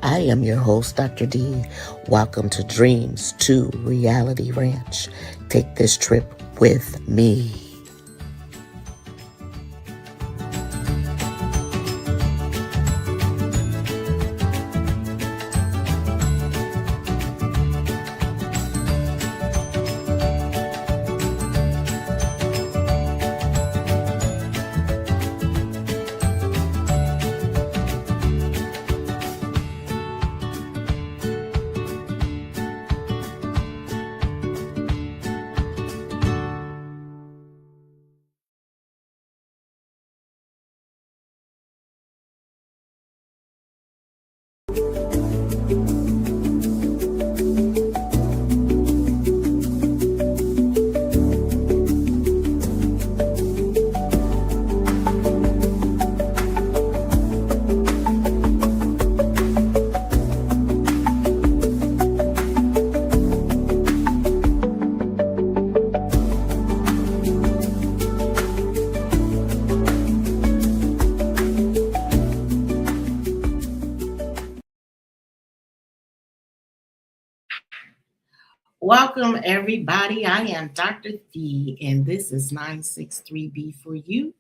I am your host, Dr. D. Welcome to Dreams to Reality Ranch. Take this trip with me. Welcome, everybody. I am Dr. D, and this is 963B for you.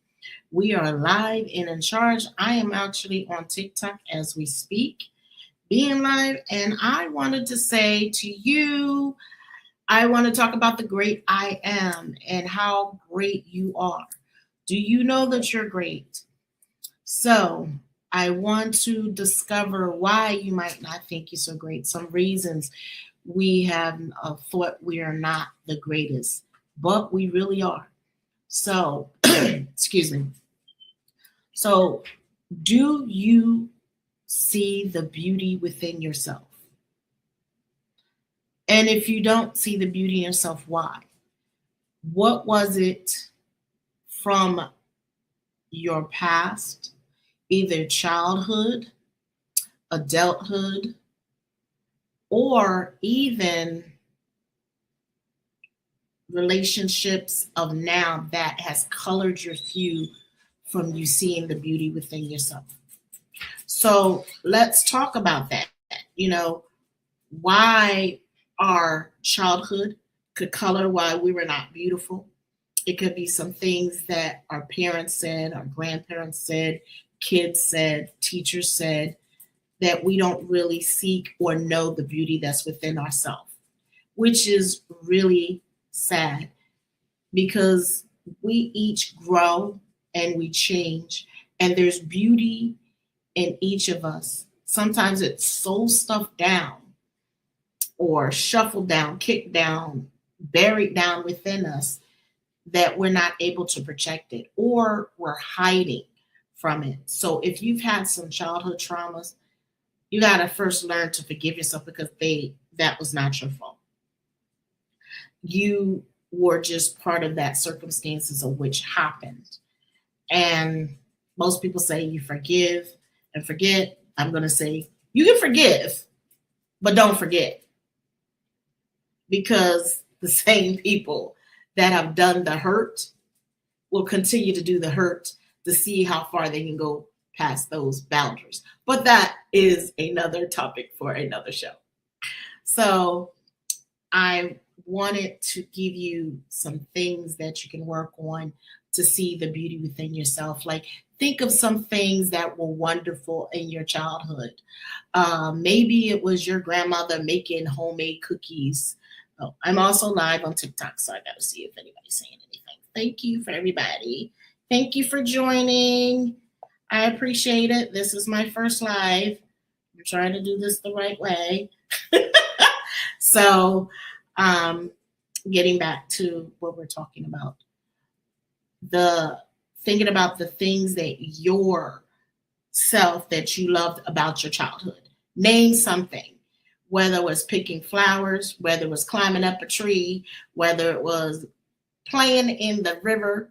We are live and in charge. I am actually on TikTok as we speak, being live, and I wanted to say to you, I want to talk about the great I am and how great you are. Do you know that you're great? So, I want to discover why you might not think you're so great, some reasons we have thought we are not the greatest, but we really are. So, excuse me. So, do you see the beauty within yourself? And if you don't see the beauty in yourself, why? What was it from your past, either childhood, adulthood, or even relationships of now that has colored your view from you seeing the beauty within yourself? So let's talk about that. Why our childhood could color why we were not beautiful. It could be some things that our parents said, our grandparents said, kids said, teachers said, that we don't really seek or know the beauty that's within ourselves, which is really sad because we each grow and we change, and there's beauty in each of us. Sometimes it's so stuffed down or shuffled down, kicked down, buried down within us that we're not able to protect it or we're hiding from it. So if you've had some childhood traumas, you got to first learn to forgive yourself because that was not your fault. You were just part of that circumstances of which happened. And most people say you forgive and forget. I'm going to say you can forgive, but don't forget, because the same people that have done the hurt will continue to do the hurt to see how far they can go past those boundaries. But that is another topic for another show. So I wanted to give you some things that you can work on to see the beauty within yourself. Like, think of some things that were wonderful in your childhood. Maybe it was your grandmother making homemade cookies. Oh, I'm also live on TikTok, so I got to see if anybody's saying anything. Thank you for everybody. Thank you for joining. I appreciate it. This is my first live. I'm trying to do this the right way. So, getting back to what we're talking about, thinking about the things that your self that you loved about your childhood. Name something, whether it was picking flowers, whether it was climbing up a tree, whether it was playing in the river,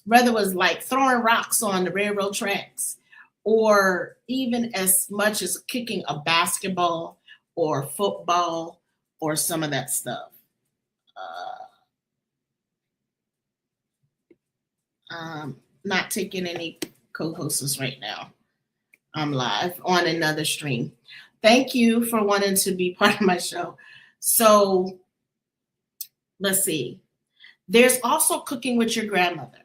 whether it was like throwing rocks on the railroad tracks, or even as much as kicking a basketball or football or some of that stuff. Not taking any co-hosts right now. I'm live on another stream. Thank you for wanting to be part of my show. So let's see. There's also cooking with your grandmother,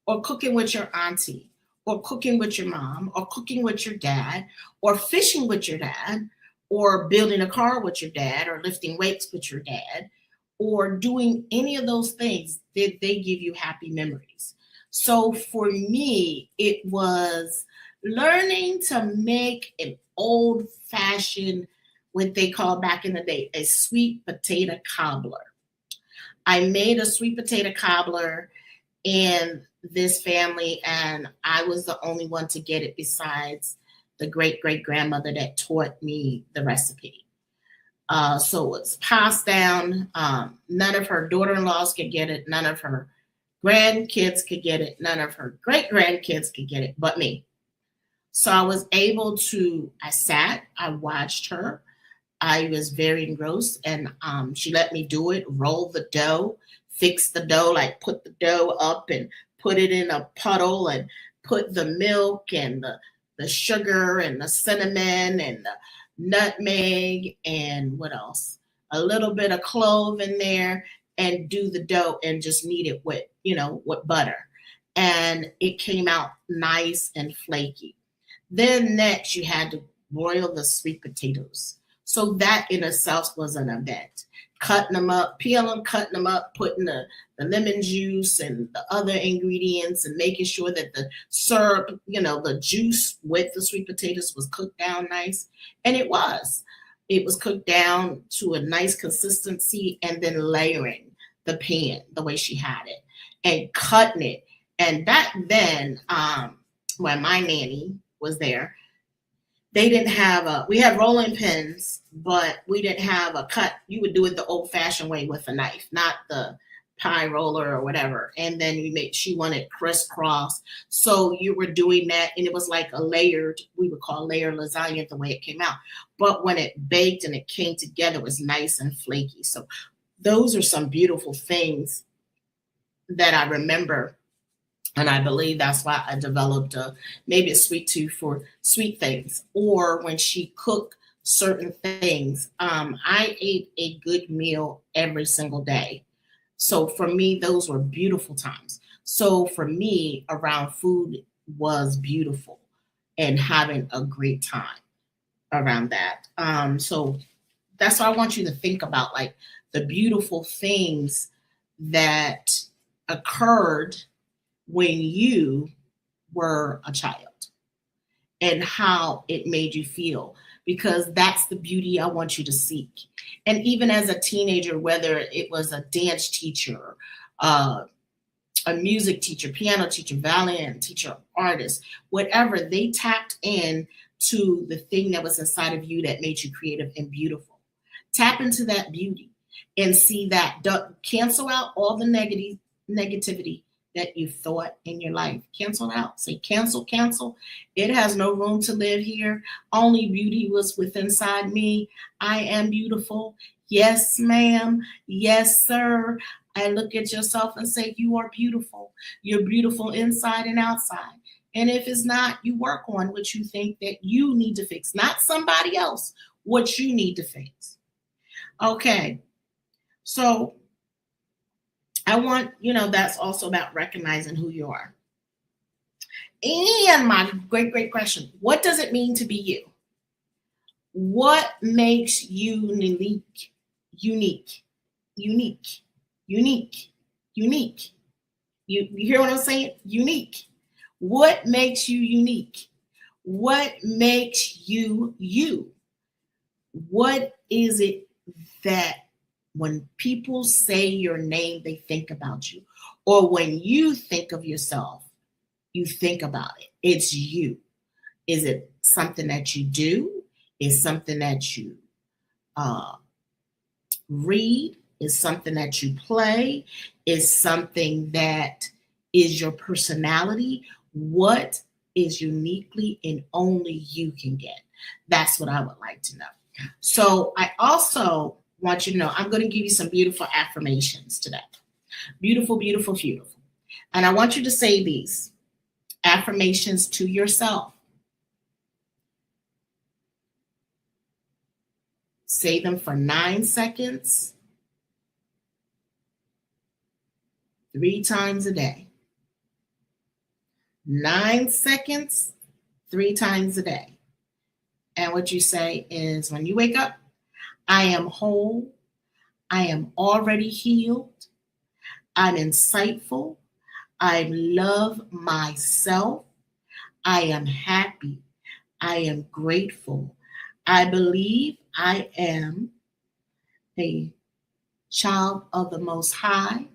or cooking with your auntie, or cooking with your mom, or cooking with your dad, or fishing with your dad, or building a car with your dad, or lifting weights with your dad, or doing any of those things. Did they give you happy memories? So for me, it was learning to make an old fashioned, what they call back in the day, a sweet potato cobbler. I made a sweet potato cobbler in this family, and I was the only one to get it besides the great great grandmother that taught me the recipe. So it's passed down. None of her daughter in laws could get it, none of her grandkids could get it, none of her great grandkids could get it, but me. So I was able to, I sat, I watched her. I was very engrossed, and she let me do it, roll the dough, fix the dough, like put the dough up and put it in a puddle and put the milk and the sugar and the cinnamon and the nutmeg and what else? A little bit of clove in there, and do the dough and just knead it with, with butter. And it came out nice and flaky. Then next you had to boil the sweet potatoes. So that in itself was an event. Cutting them up, peeling them, cutting them up, putting the lemon juice and the other ingredients, and making sure that the syrup, the juice with the sweet potatoes was cooked down nice. And it was. It was cooked down to a nice consistency, and then layering the pan the way she had it and cutting it. And back then, when my nanny was there, they didn't have we had rolling pins, but we didn't have a cut. You would do it the old fashioned way with a knife, not the pie roller or whatever. And then she wanted crisscross. So you were doing that, and it was like a layered, we would call layered lasagna the way it came out. But when it baked and it came together, it was nice and flaky. So those are some beautiful things that I remember. And I believe that's why I developed maybe a sweet tooth for sweet things. Or when she cooked certain things, I ate a good meal every single day. So for me, those were beautiful times. So for me, around food was beautiful, and having a great time around that. So that's what I want you to think about, like the beautiful things that occurred when you were a child and how it made you feel, because that's the beauty I want you to seek. And even as a teenager, whether it was a dance teacher, a music teacher, piano teacher, violin teacher, artist, whatever, they tapped in to the thing that was inside of you that made you creative and beautiful. Tap into that beauty and see that. Cancel out all the negativity that you thought in your life. Cancel it out. Say cancel, cancel. It has no room to live here. Only beauty was within inside me. I am beautiful. Yes, ma'am. Yes, sir. And look at yourself and say, you are beautiful. You're beautiful inside and outside. And if it's not, you work on what you think that you need to fix, not somebody else, what you need to fix. Okay. So I want, that's also about recognizing who you are. And my great, great question, what does it mean to be you? What makes you unique, unique, unique, unique, unique? You hear what I'm saying? Unique. What makes you unique? What makes you you? What is it that when people say your name, they think about you? Or when you think of yourself, you think about it. It's you. Is it something that you do? Is something that you read? Is something that you play? Is something that is your personality? What is uniquely and only you can get? That's what I would like to know. So I also want you to know, I'm going to give you some beautiful affirmations today. Beautiful, beautiful, beautiful. And I want you to say these affirmations to yourself. Say them for 9 seconds, 3 times a day. 9 seconds, 3 times a day. And what you say is, when you wake up, I am whole. I am already healed. I'm insightful. I love myself. I am happy. I am grateful. I believe I am a child of the Most High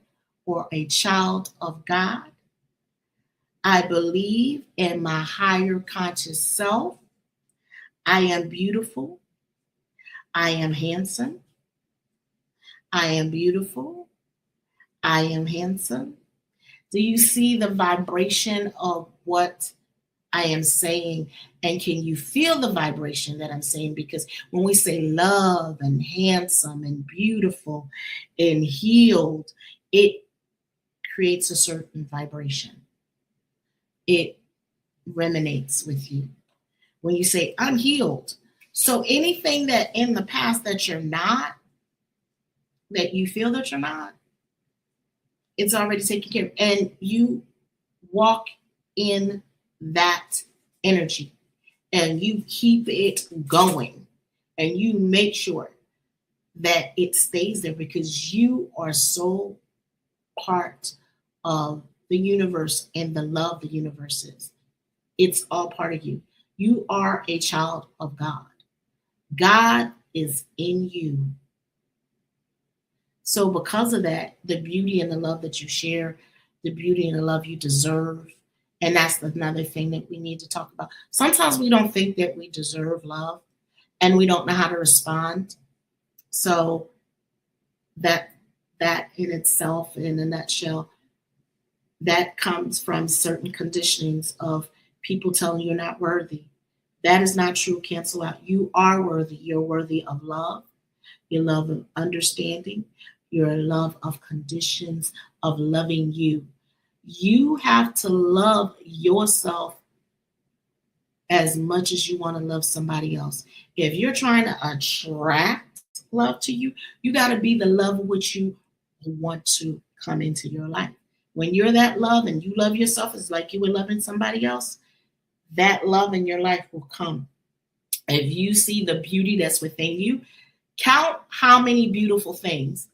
or a child of God. I believe in my higher conscious self. I am beautiful. I am handsome. I am beautiful. I am handsome. Do you see the vibration of what I am saying? And can you feel the vibration that I'm saying? Because when we say love and handsome and beautiful and healed, it creates a certain vibration. It resonates with you. When you say, I'm healed. So anything that in the past that you're not, that you feel that you're not, it's already taken care of. And you walk in that energy and you keep it going and you make sure that it stays there, because you are so part of the universe and the love the universe is. It's all part of you. You are a child of God. God is in you. So because of that, the beauty and the love that you share, the beauty and the love you deserve, and that's another thing that we need to talk about. Sometimes we don't think that we deserve love and we don't know how to respond. So that in itself, in a nutshell, that comes from certain conditionings of people telling you you're not worthy. That is not true. Cancel out. You are worthy. You're worthy of love. Your love of understanding. Your love of conditions of loving you. You have to love yourself as much as you want to love somebody else. If you're trying to attract love to you, you got to be the love which you want to come into your life. When you're that love and you love yourself, it's like you were loving somebody else, that love in your life will come. If you see the beauty that's within you, count how many beautiful things.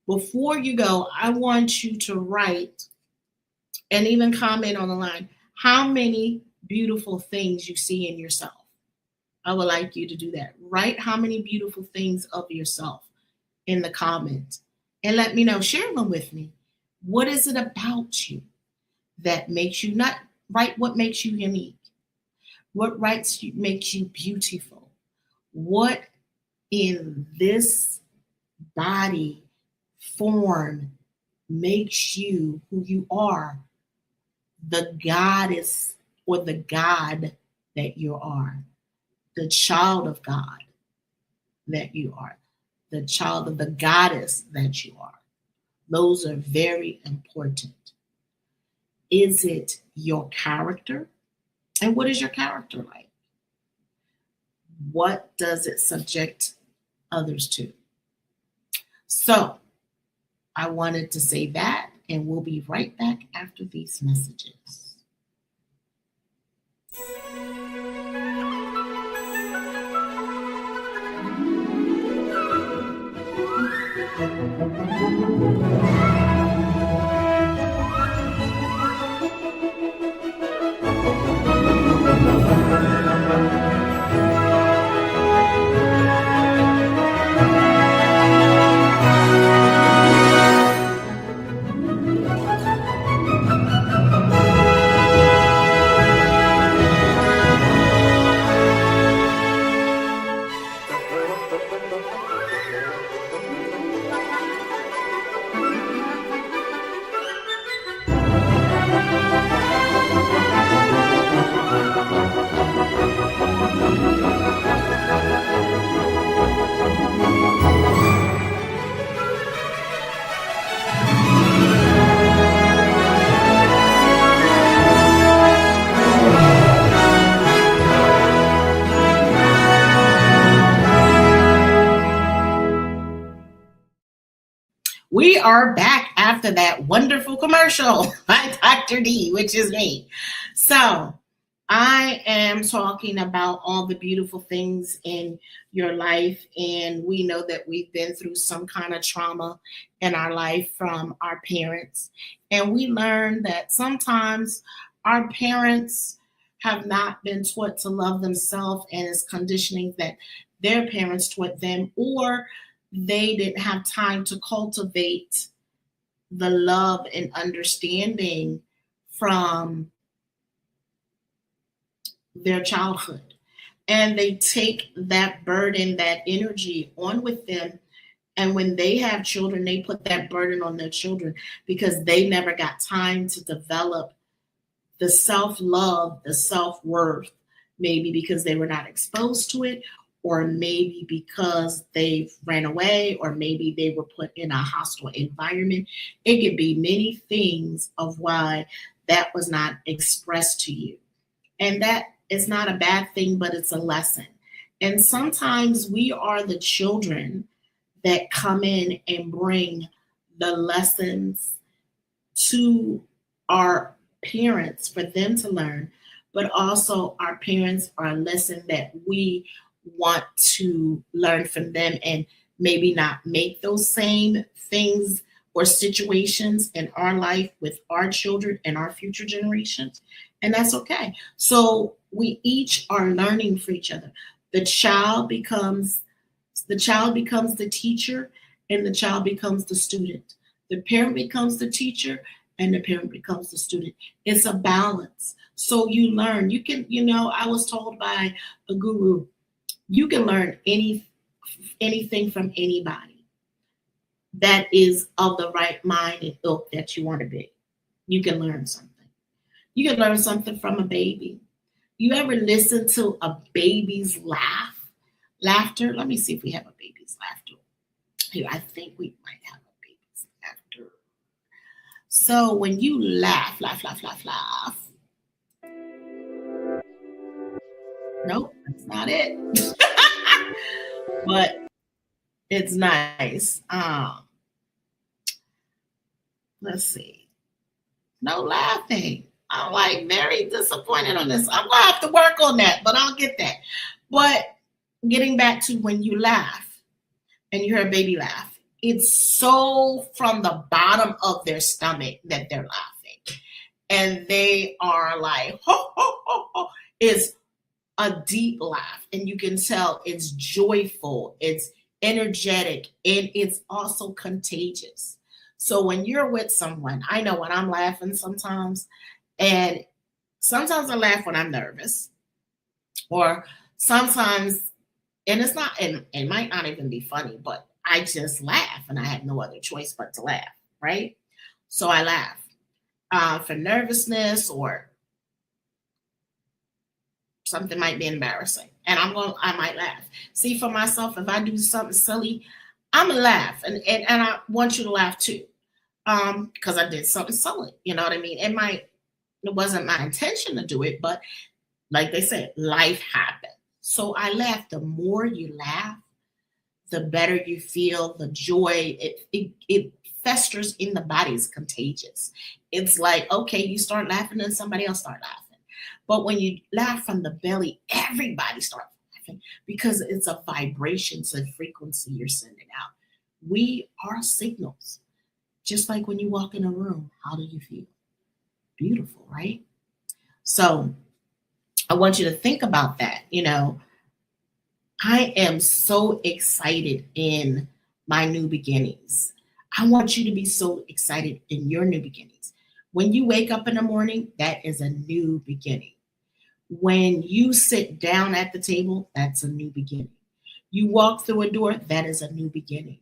Before you go, I want you to write and even comment on the line how many beautiful things you see in yourself. I would like you to do that. Write how many beautiful things of yourself in the comments and let me know. Share them with me. What is it about you that makes you not write what makes you unique? What makes you beautiful? What in this body form makes you who you are, the goddess or the God that you are, the child of God that you are, the child of the goddess that you are. Those are very important. Is it your character? And what is your character like? What does it subject others to? So I wanted to say that, and we'll be right back after these messages. are back after that wonderful commercial by Dr. D, which is me. So, I am talking about all the beautiful things in your life, and we know that we've been through some kind of trauma in our life from our parents. And we learn that sometimes our parents have not been taught to love themselves, and it's conditioning that their parents taught them, or they didn't have time to cultivate the love and understanding from their childhood. And they take that burden, that energy on with them. And when they have children, they put that burden on their children because they never got time to develop the self love, the self worth, maybe because they were not exposed to it, or maybe because they ran away, or maybe they were put in a hostile environment. It could be many things of why that was not expressed to you. And that is not a bad thing, but it's a lesson. And sometimes we are the children that come in and bring the lessons to our parents for them to learn, but also our parents are a lesson that we want to learn from them and maybe not make those same things or situations in our life with our children and our future generations. And that's okay. So we each are learning for each other. The child becomes the teacher, and the child becomes the student. The parent becomes the teacher, and the parent becomes the student. It's a balance. So you learn. You can, I was told by a guru, you can learn anything from anybody that is of the right mind and ilk that you want to be. You can learn something. You can learn something from a baby. You ever listen to a baby's laughter? Let me see if we have a baby's laughter. Here, I think we might have a baby's laughter. So when you laugh. Nope, that's not it. But it's nice. Let's see. No laughing. I'm like very disappointed on this. I'm gonna have to work on that, but I'll get that. But getting back to when you laugh and you hear a baby laugh, it's so from the bottom of their stomach that they're laughing. And they are like, ho, ho, ho, ho. It's a deep laugh. And you can tell it's joyful, it's energetic, and it's also contagious. So when you're with someone, I know when I'm laughing sometimes, and sometimes I laugh when I'm nervous, or sometimes, and it's not, and it might not even be funny, but I just laugh and I have no other choice but to laugh, right? So I laugh for nervousness, or something might be embarrassing, and I might laugh. See, for myself, if I do something silly, I'm gonna laugh, and I want you to laugh too, because I did something silly. You know what I mean? It wasn't my intention to do it, but like they said, life happened. So I laugh. The more you laugh, the better you feel. The joy, it festers in the body. It's contagious. It's like, okay, you start laughing and somebody else start laughing. But when you laugh from the belly, everybody starts laughing because it's a vibration, it's a frequency you're sending out. We are signals. Just like when you walk in a room, how do you feel? Beautiful, right? So I want you to think about that. I am so excited in my new beginnings. I want you to be so excited in your new beginnings. When you wake up in the morning, that is a new beginning. When you sit down at the table, that's a new beginning. You walk through a door, that is a new beginning.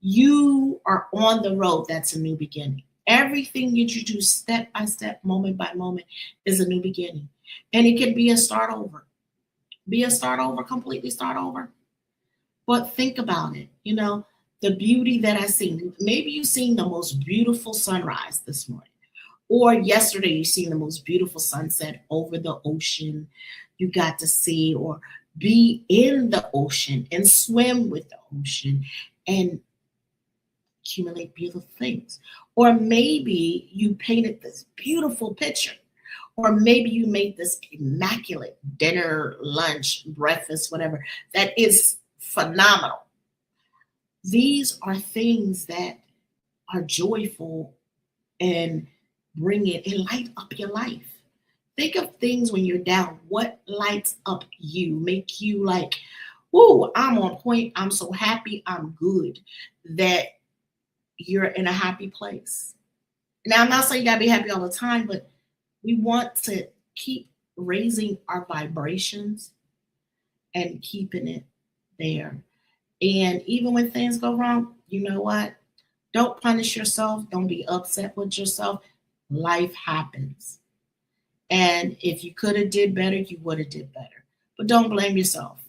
You are on the road, that's a new beginning. Everything that you do step by step, moment by moment, is a new beginning. And it can be a start over. Be a start over, completely start over. But think about it, the beauty that I see. Maybe you've seen the most beautiful sunrise this morning. Or yesterday, you seen the most beautiful sunset over the ocean. You got to see or be in the ocean and swim with the ocean and accumulate beautiful things. Or maybe you painted this beautiful picture. Or maybe you made this immaculate dinner, lunch, breakfast, whatever, that is phenomenal. These are things that are joyful and bring it and light up your life. Think of things when you're down. What lights up you? Make you like, "Ooh, I'm on point. I'm so happy. I'm good." That you're in a happy place. Now, I'm not saying you gotta be happy all the time, but we want to keep raising our vibrations and keeping it there. And even when things go wrong, you know what? Don't punish yourself. Don't be upset with yourself. Life happens. And if you could have did better, you would have did better. But don't blame yourself.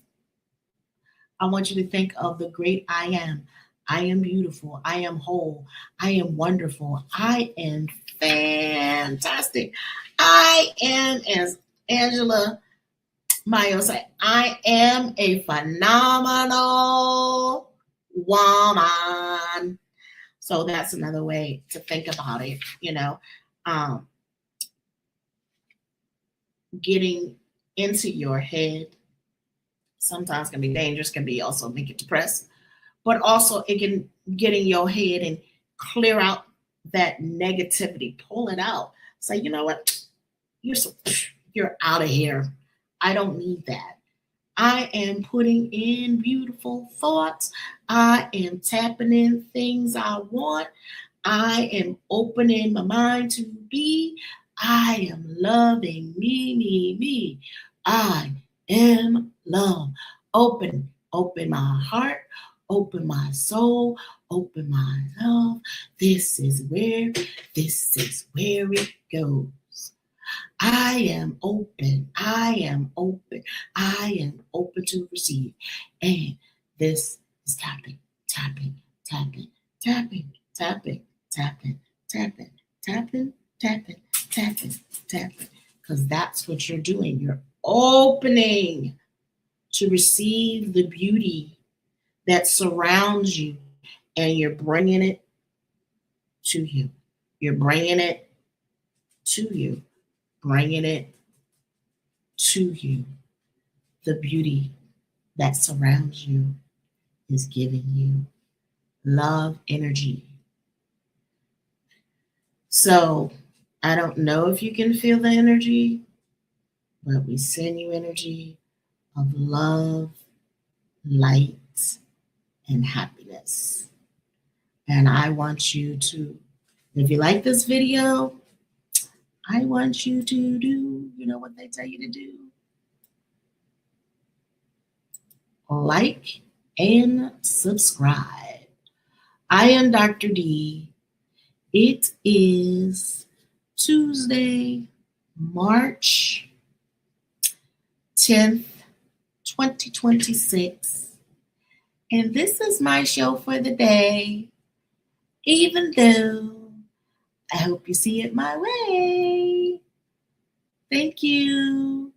I want you to think of the great I am. I am beautiful. I am whole. I am wonderful. I am fantastic. I am, as Angela Mayo said, I am a phenomenal woman. So that's another way to think about it, um, getting into your head sometimes can be dangerous, can be also make you depressed, but also it can get in your head and clear out that negativity, pull it out. Say, you know what? You're out of here. I don't need that. I am putting in beautiful thoughts. I am tapping in things I want. I am opening my mind to be. I am loving me, me, me. I am love. Open my heart, open my soul, open my love. This is where it goes. I am open. I am open. I am open to receive. And this is tapping, tapping, tapping, tapping, tapping, tapping, tapping, tapping, tapping, tapping, tapping. Because that's what you're doing. You're opening to receive the beauty that surrounds you, and you're bringing it to you. You're bringing it to you. Bringing it to you. The beauty that surrounds you is giving you love energy. So I don't know if you can feel the energy, but we send you energy of love, light, and happiness. And I want you to, if you like this video, I want you to do, what they tell you to do? Like and subscribe. I am Dr. D. It is Tuesday, March 10th, 2026. And this is my show for the day, even though I hope you see it my way. Thank you.